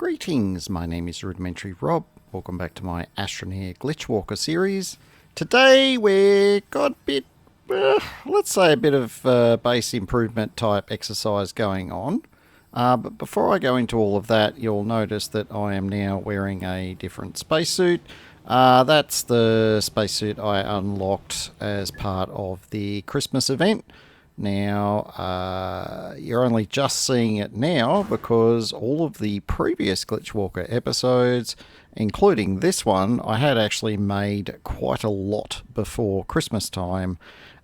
Greetings, my name is Rudimentary Rob. Welcome back to my Astroneer Glitchwalker series. Today we got a bit, let's say a bit of base improvement type exercise going on. But before I go into all of that, you'll notice that I am now wearing a different spacesuit. That's the spacesuit I unlocked as part of the Christmas event. Now, you're only just seeing it now because all of the previous Glitchwalker episodes, including this one, I had actually made quite a lot before Christmas time,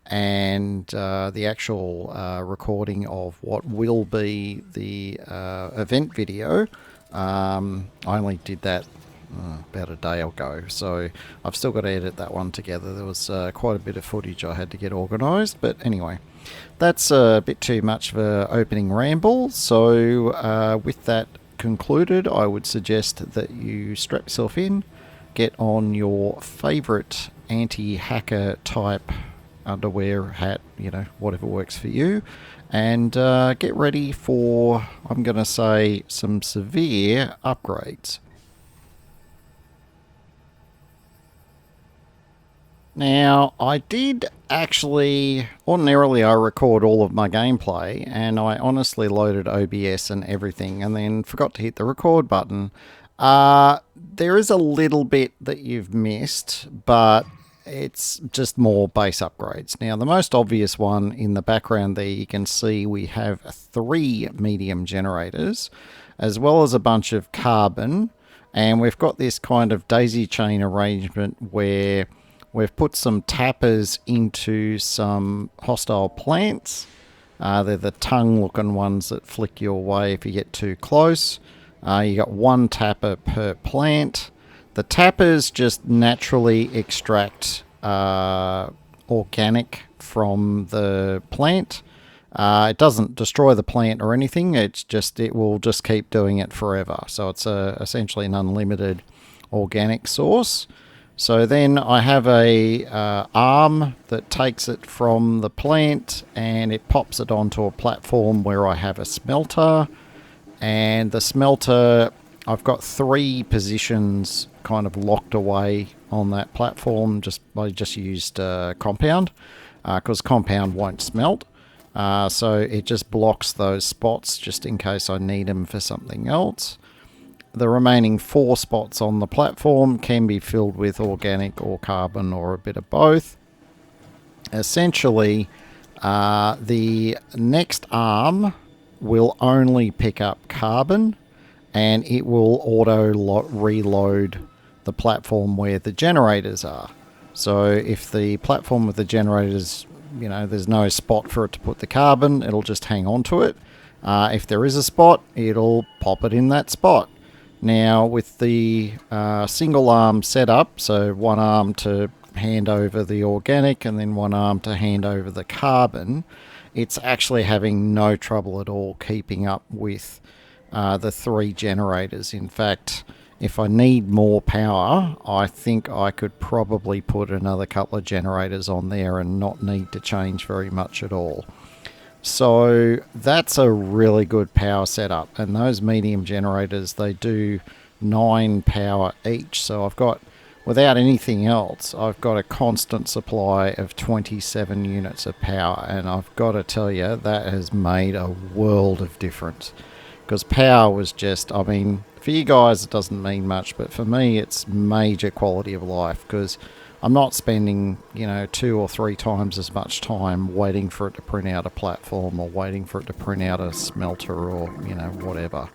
and the actual recording of what will be the event video, I only did that about a day ago, so I've still got to edit that one together. There was quite a bit of footage I had to get organised, but anyway, that's a bit too much of an opening ramble. So with that concluded, I would suggest that you strap yourself in, get on your favourite anti-hacker type underwear, hat, whatever works for you, and get ready for, I'm going to say, some severe upgrades. Now, I did actually, ordinarily I record all of my gameplay, and I honestly loaded OBS and everything, and then forgot to hit the record button. There is a little bit that you've missed, but it's just more base upgrades. Now, the most obvious one in the background there, you can see we have 3 medium generators, as well as a bunch of carbon, and we've got this kind of daisy chain arrangement where we've put some tappers into some hostile plants. They're the tongue-looking ones that flick you away if you get too close. You got 1 tapper per plant. The tappers just naturally extract organic from the plant. It doesn't destroy the plant or anything. It will just keep doing it forever. So it's essentially an unlimited organic source. So then I have a arm that takes it from the plant and it pops it onto a platform where I have a smelter. And the smelter, I've got 3 positions kind of locked away on that platform. I just used compound because compound won't smelt. So it just blocks those spots just in case I need them for something else. The remaining 4 spots on the platform can be filled with organic or carbon or a bit of both. Essentially, the next arm will only pick up carbon, and it will auto-reload the platform where the generators are. So if the platform with the generators, there's no spot for it to put the carbon, it'll just hang on to it. If there is a spot, it'll pop it in that spot. Now, with the single arm setup, so 1 arm to hand over the organic and then 1 arm to hand over the carbon, it's actually having no trouble at all keeping up with the 3 generators. In fact, if I need more power, I think I could probably put another couple of generators on there and not need to change very much at all. So that's a really good power setup, and those medium generators, they do 9 power each. So I've got, without anything else, I've got a constant supply of 27 units of power, and I've got to tell you, that has made a world of difference. Because power was just, for you guys it doesn't mean much, but for me it's major quality of life, because I'm not spending, 2 or 3 times as much time waiting for it to print out a platform or waiting for it to print out a smelter or, whatever.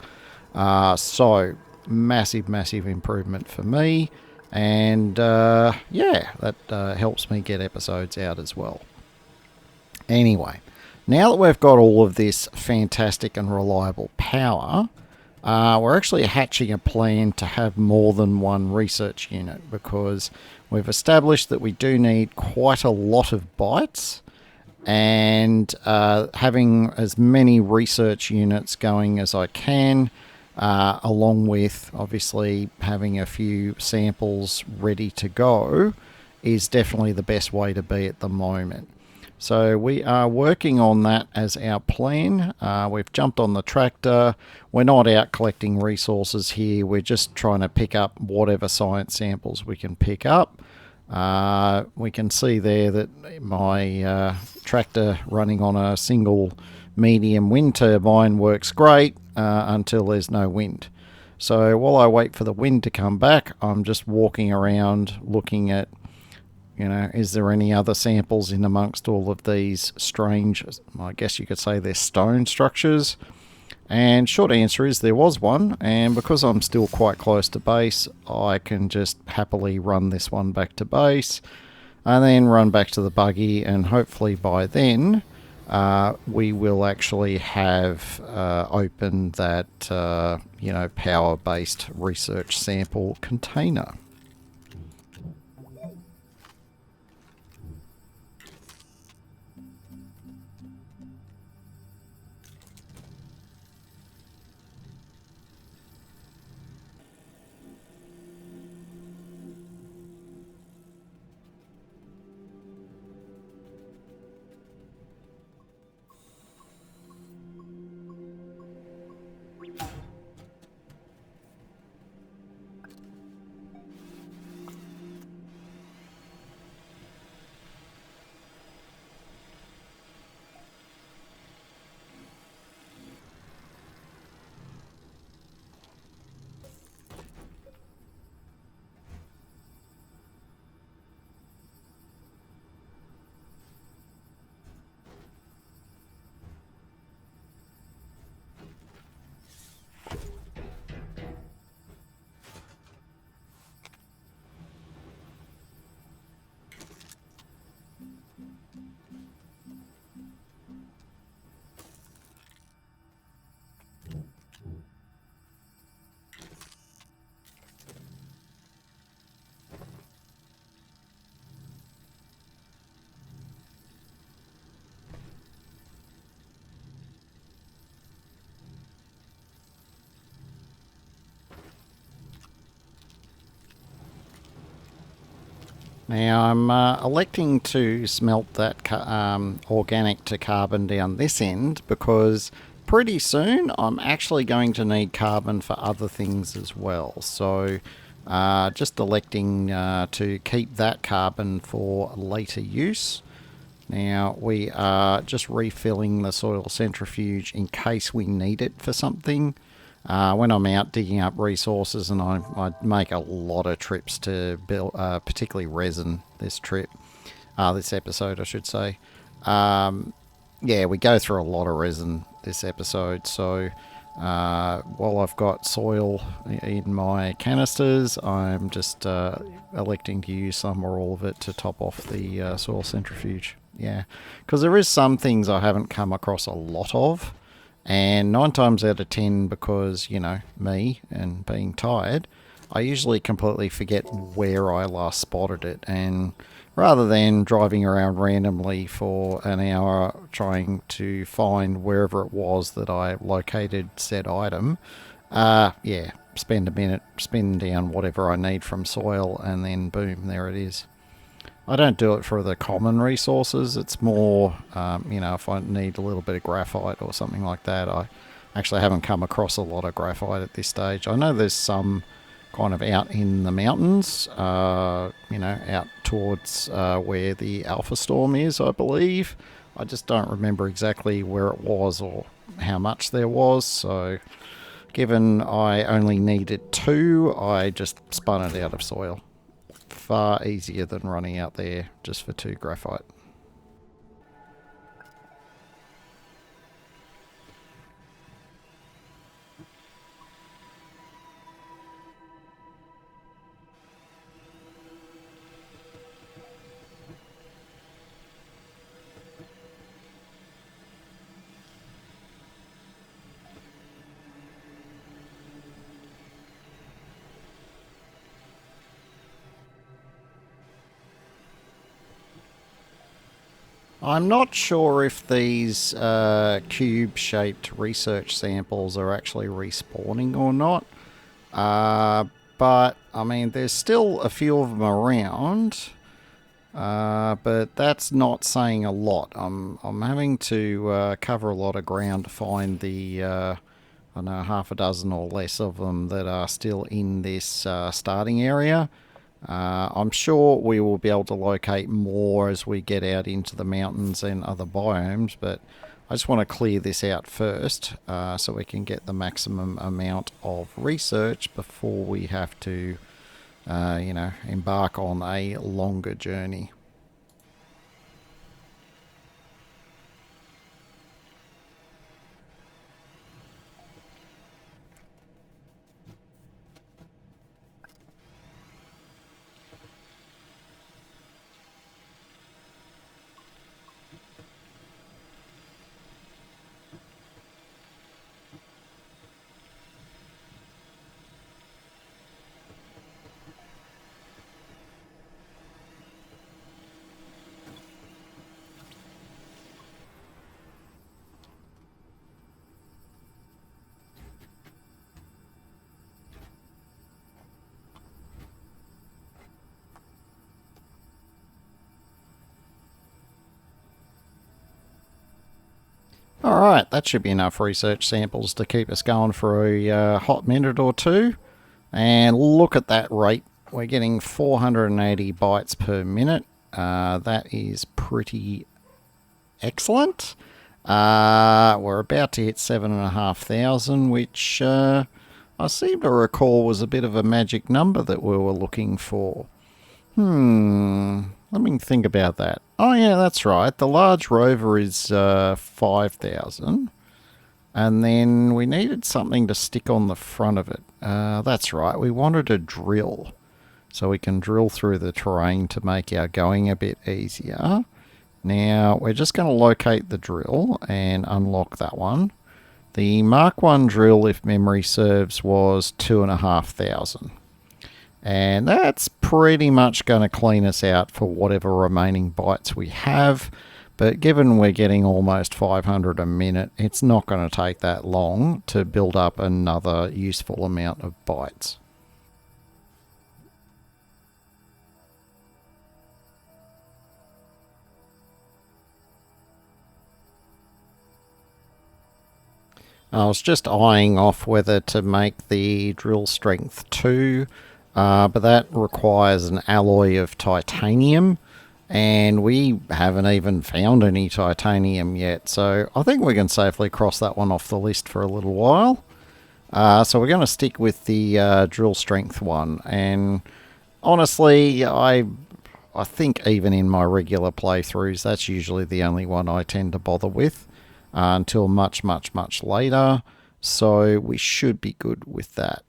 So, massive improvement for me. And, that helps me get episodes out as well. Anyway, now that we've got all of this fantastic and reliable power, we're actually hatching a plan to have more than 1 research unit, because we've established that we do need quite a lot of bytes, and having as many research units going as I can, along with obviously having a few samples ready to go, is definitely the best way to be at the moment. So we are working on that as our plan. We've jumped on the tractor. We're not out collecting resources here. We're just trying to pick up whatever science samples we can pick up. We can see there that my tractor running on a single medium wind turbine works great until there's no wind. So while I wait for the wind to come back, I'm just walking around looking at, is there any other samples in amongst all of these strange, I guess you could say they're stone structures? And short answer is there was one, and because I'm still quite close to base, I can just happily run this one back to base, and then run back to the buggy, and hopefully by then we will actually have opened that, power-based research sample container. Now I'm electing to smelt that organic to carbon down this end because pretty soon I'm actually going to need carbon for other things as well. So just electing to keep that carbon for later use. Now we are just refilling the soil centrifuge in case we need it for something. When I'm out digging up resources, and I make a lot of trips to build, particularly resin this episode, I should say. We go through a lot of resin this episode, so while I've got soil in my canisters, I'm just electing to use some or all of it to top off the soil centrifuge. Yeah, because there is some things I haven't come across a lot of. And 9 times out of 10, because, me and being tired, I usually completely forget where I last spotted it. And rather than driving around randomly for an hour trying to find wherever it was that I located said item, spend a minute, spin down whatever I need from soil, and then boom, there it is. I don't do it for the common resources. It's more, if I need a little bit of graphite or something like that. I actually haven't come across a lot of graphite at this stage. I know there's some kind of out in the mountains, out towards where the Alpha Storm is, I believe. I just don't remember exactly where it was or how much there was. So given I only needed 2, I just spun it out of soil. Far easier than running out there just for 2 graphite. I'm not sure if these cube-shaped research samples are actually respawning or not. But, I mean, there's still a few of them around. But that's not saying a lot. I'm having to cover a lot of ground to find the I don't know, half a dozen or less of them that are still in this starting area. I'm sure we will be able to locate more as we get out into the mountains and other biomes, but I just want to clear this out first so we can get the maximum amount of research before we have to, embark on a longer journey. Alright, that should be enough research samples to keep us going for a hot minute or two. And look at that rate. We're getting 480 bytes per minute. That is pretty excellent. We're about to hit 7,500, which I seem to recall was a bit of a magic number that we were looking for. Let me think about that. Oh yeah, that's right. The large rover is 5,000. And then we needed something to stick on the front of it. That's right. We wanted a drill. So we can drill through the terrain to make our going a bit easier. Now, we're just going to locate the drill and unlock that one. The Mark 1 drill, if memory serves, was 2,500. And that's pretty much going to clean us out for whatever remaining bytes we have. But given we're getting almost 500 a minute, it's not going to take that long to build up another useful amount of bytes. I was just eyeing off whether to make the drill strength 2, but that requires an alloy of titanium, and we haven't even found any titanium yet, so I think we can safely cross that one off the list for a little while. So we're going to stick with the drill strength one, and honestly, I think even in my regular playthroughs, that's usually the only one I tend to bother with until much, much, much later. So we should be good with that.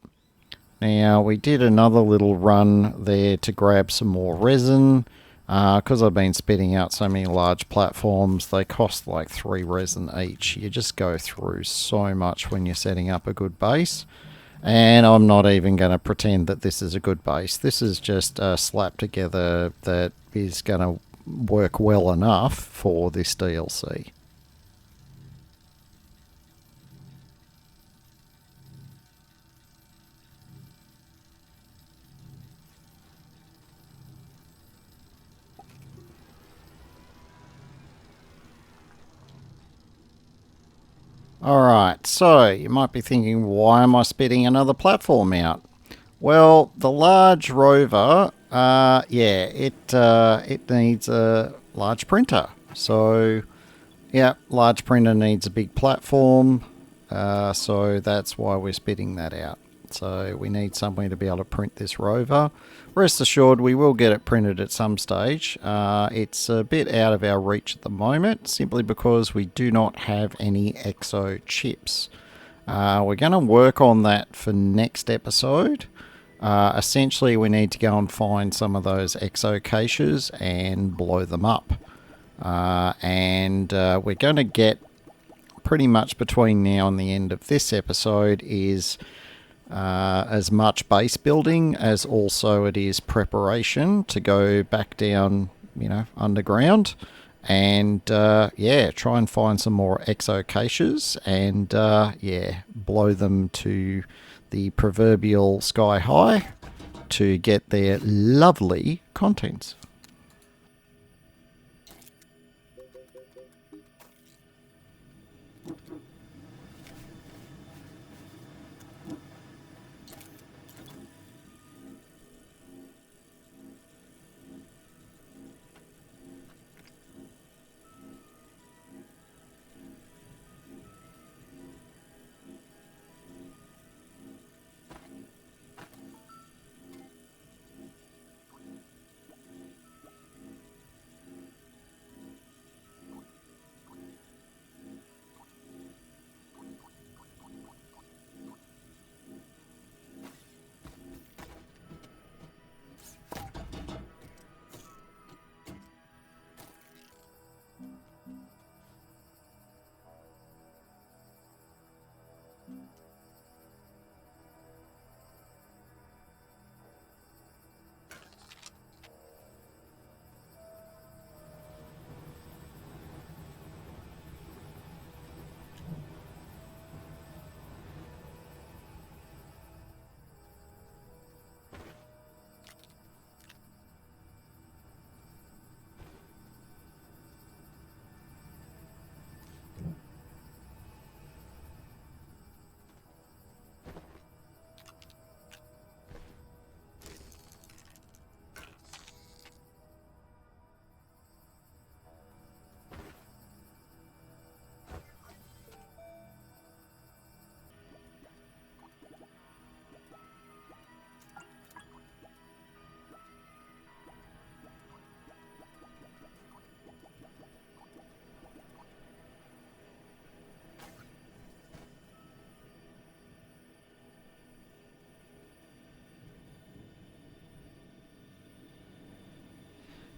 Now, we did another little run there to grab some more resin. Because I've been spitting out so many large platforms, they cost like 3 resin each. You just go through so much when you're setting up a good base. And I'm not even going to pretend that this is a good base. This is just a slap together that is going to work well enough for this DLC. Alright, so you might be thinking, why am I spitting another platform out? Well, the large rover, it needs a large printer. So, yeah, large printer needs a big platform, so that's why we're spitting that out. So we need somewhere to be able to print this rover. Rest assured, we will get it printed at some stage. It's a bit out of our reach at the moment, simply because we do not have any exo chips. We're going to work on that for next episode. Essentially, we need to go and find some of those exo caches and blow them up. We're going to get pretty much between now and the end of this episode is as much base building as also it is preparation to go back down, underground and try and find some more exo caches and blow them to the proverbial sky high to get their lovely contents.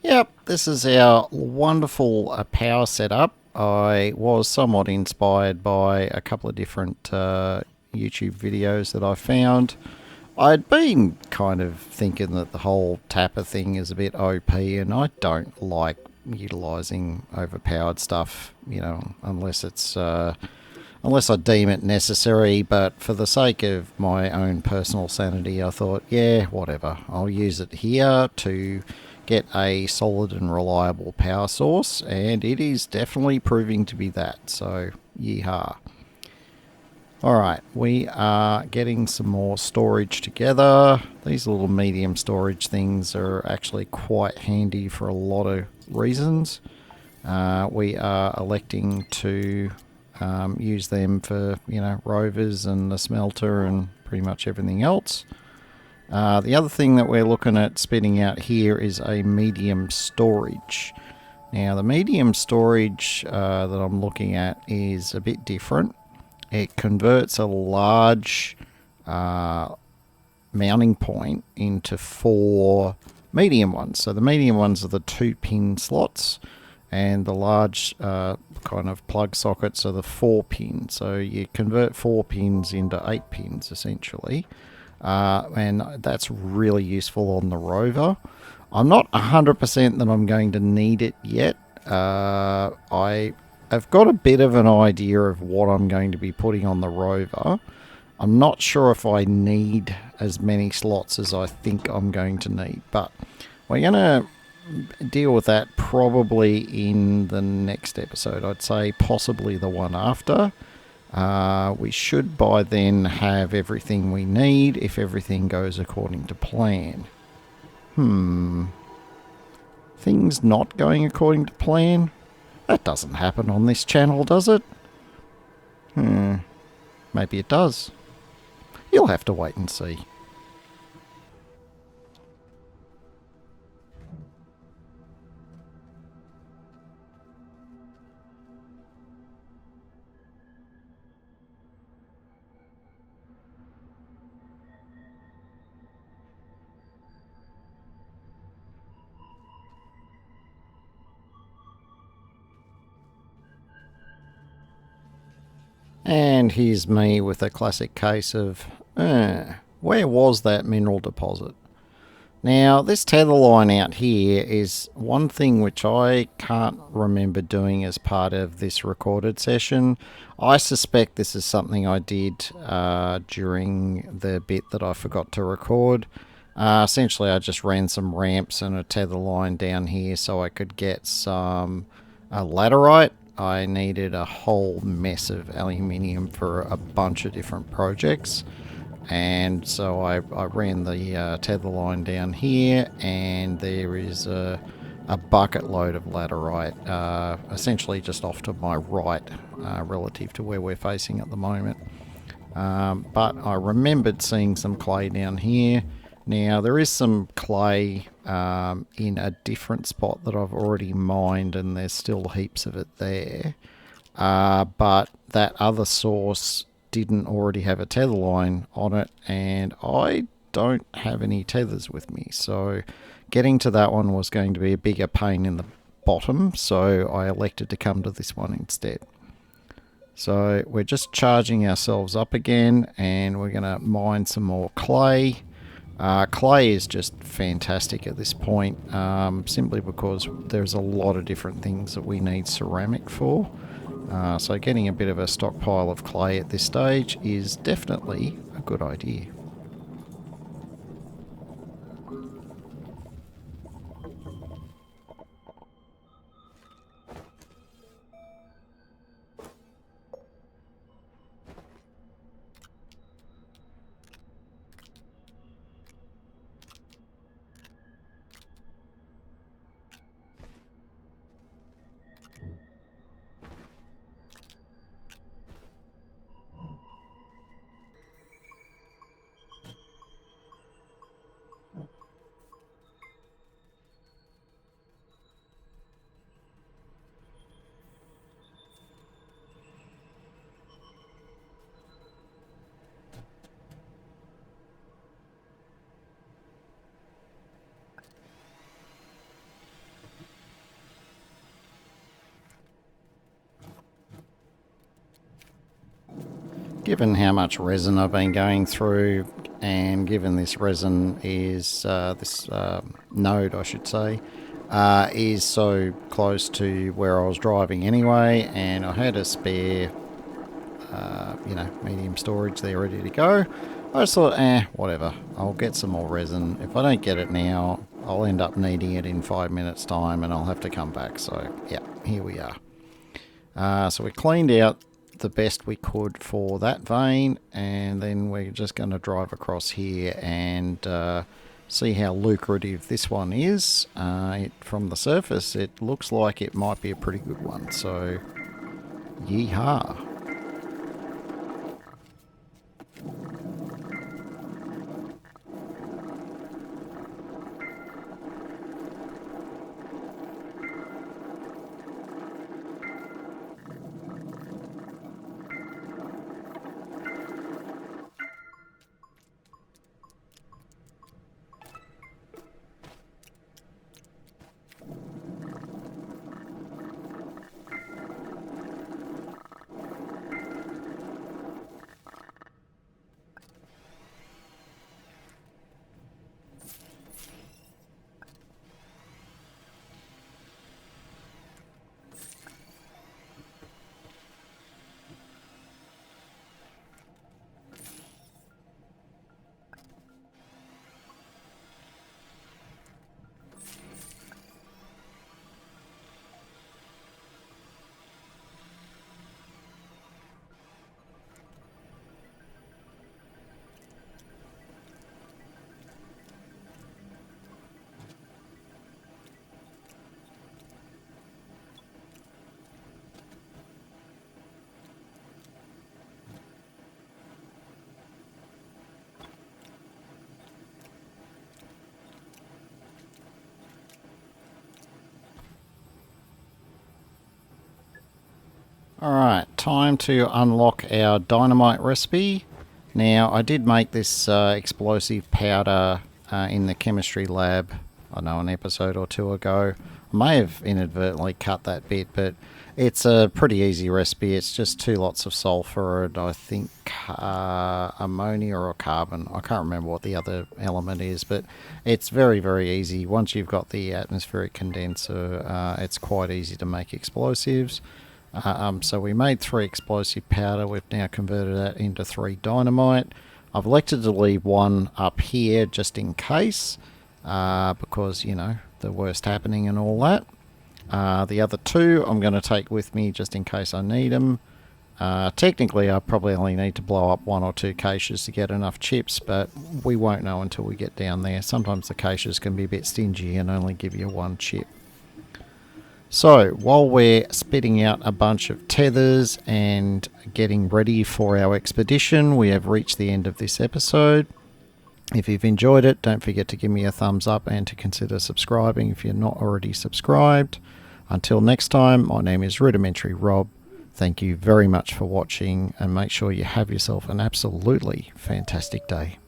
Yep, this is our wonderful power setup. I was somewhat inspired by a couple of different YouTube videos that I found. I'd been kind of thinking that the whole tapper thing is a bit OP, and I don't like utilizing overpowered stuff, unless I deem it necessary. But for the sake of my own personal sanity, I thought, yeah, whatever. I'll use it here to get a solid and reliable power source, and it is definitely proving to be that. So, yeehaw. Alright, we are getting some more storage together. These little medium storage things are actually quite handy for a lot of reasons. We are electing to use them for, rovers and the smelter and pretty much everything else. The other thing that we're looking at spitting out here is a medium storage. Now, the medium storage that I'm looking at is a bit different. It converts a large mounting point into 4 medium ones. So the medium ones are the 2-pin slots, and the large kind of plug sockets are the 4-pin. So you convert 4 pins into 8 pins essentially, and that's really useful on the rover. I'm not 100% that I'm going to need it yet. I've got a bit of an idea of what I'm going to be putting on the rover. I'm not sure if I need as many slots as I think I'm going to need, but we're going to deal with that probably in the next episode. I'd say possibly the one after. We should by then have everything we need if everything goes according to plan. Things not going according to plan? That doesn't happen on this channel, does it? Maybe it does. You'll have to wait and see. And here's me with a classic case of, where was that mineral deposit? Now, this tether line out here is one thing which I can't remember doing as part of this recorded session. I suspect this is something I did during the bit that I forgot to record. Essentially, I just ran some ramps and a tether line down here so I could get some laterite. I needed a whole mess of aluminium for a bunch of different projects, and so I ran the tether line down here, and there is a bucket load of laterite, essentially just off to my right, relative to where we're facing at the moment. But I remembered seeing some clay down here. Now, there is some clay in a different spot that I've already mined, and there's still heaps of it there. But that other source didn't already have a tether line on it, and I don't have any tethers with me. So getting to that one was going to be a bigger pain in the bottom, so I elected to come to this one instead. So we're just charging ourselves up again, and we're going to mine some more clay. Clay is just fantastic at this point, simply because there's a lot of different things that we need ceramic for. So getting a bit of a stockpile of clay at this stage is definitely a good idea. given how much resin I've been going through, and given this resin is, this node I should say, is so close to where I was driving anyway, and I had a spare, medium storage there ready to go. I just thought, whatever, I'll get some more resin. If I don't get it now, I'll end up needing it in 5 minutes time and I'll have to come back. So yeah, here we are. So we cleaned out the best we could for that vein, and then we're just going to drive across here and see how lucrative this one is. From the surface it looks like it might be a pretty good one, so yeehaw. Alright, time to unlock our dynamite recipe. Now, I did make this explosive powder in the chemistry lab, I know, an episode or two ago. I may have inadvertently cut that bit, but it's a pretty easy recipe. It's just 2 lots of sulfur and I think ammonia or carbon. I can't remember what the other element is, but it's very, very easy. Once you've got the atmospheric condenser, it's quite easy to make explosives. So we made 3 explosive powder. We've now converted that into 3 dynamite. I've elected to leave 1 up here just in case, because, you know, the worst happening and all that. The other 2 I'm going to take with me just in case I need them. Technically I probably only need to blow up 1 or 2 caches to get enough chips, but we won't know until we get down there. Sometimes the caches can be a bit stingy and only give you 1 chip. So, while we're spitting out a bunch of tethers and getting ready for our expedition, we have reached the end of this episode. If you've enjoyed it, don't forget to give me a thumbs up and to consider subscribing if you're not already subscribed. Until next time, my name is Rudimentary Rob. Thank you very much for watching, and make sure you have yourself an absolutely fantastic day.